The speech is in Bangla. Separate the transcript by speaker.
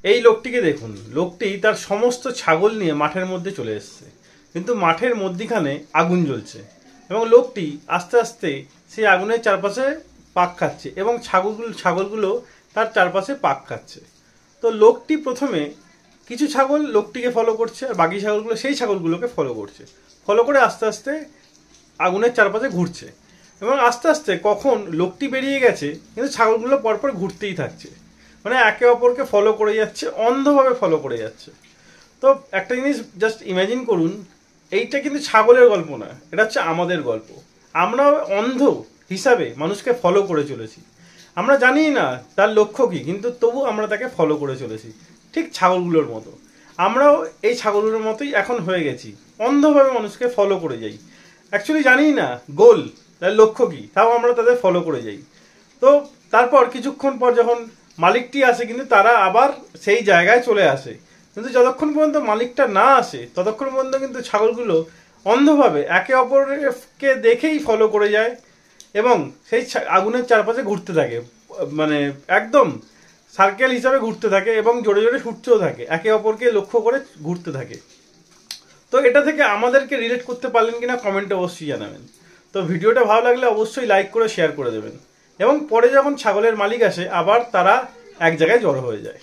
Speaker 1: এই লোকটিকে দেখুন, লোকটি তার সমস্ত ছাগল নিয়ে মাঠের মধ্যে চলে এসেছে, কিন্তু মাঠের মধ্যিখানে আগুন জ্বলছে এবং লোকটি আস্তে আস্তে সেই আগুনের চারপাশে পাক খাচ্ছে এবং ছাগলগুলো তার চারপাশে পাক খাচ্ছে। তো লোকটি প্রথমে কিছু ছাগল লোকটিকে ফলো করছে আর বাকি ছাগলগুলো সেই ছাগলগুলোকে ফলো করছে, ফলো করে আস্তে আস্তে আগুনের চারপাশে ঘুরছে এবং আস্তে আস্তে কখন লোকটি বেরিয়ে গেছে কিন্তু ছাগলগুলো পরপর ঘুরতেই থাকছে, মানে একে অপরকে ফলো করে যাচ্ছে, অন্ধভাবে ফলো করে যাচ্ছে। তো একটা জিনিস জাস্ট ইমাজিন করুন, এইটা কিন্তু ছাগলের গল্প না, এটা হচ্ছে আমাদের গল্প। আমরা অন্ধ হিসাবে মানুষকে ফলো করে চলেছি, আমরা জানি না তার লক্ষ্য কী, কিন্তু তবু আমরা তাকে ফলো করে চলেছি, ঠিক ছাগলগুলোর মতো। আমরাও এই ছাগলগুলোর মতোই এখন হয়ে গেছি, অন্ধভাবে মানুষকে ফলো করে যাই, অ্যাকচুয়ালি জানি না গোল তার লক্ষ্য কী, তাও আমরা তাদের ফলো করে যাই। তো তারপর কিছুক্ষণ পর যখন মালিকটি আসে কিন্তু তারা আবার সেই জায়গায় চলে আসে, কিন্তু যতক্ষণ পর্যন্ত মালিকটা না আসে ততক্ষণ পর্যন্ত কিন্তু ছাগলগুলো অন্ধভাবে একে অপরকে দেখেই ফলো করে যায় এবং সেই আগুনের চারপাশে ঘুরতে থাকে, মানে একদম সার্কেল হিসাবে ঘুরতে থাকে এবং জোরে জোরে ছুটতেও থাকে, একে অপরকে লক্ষ্য করে ঘুরতে থাকে। তো এটা থেকে আমাদেরকে রিলেট করতে পারলেন কিনা কমেন্টে অবশ্যই জানাবেন। তো ভিডিওটা ভালো লাগলে অবশ্যই লাইক করে শেয়ার করে দেবেন এবং পরে যখন ছাগলের মালিক আসে আবার তারা এক জায়গায় জড়ো হয়ে যায়।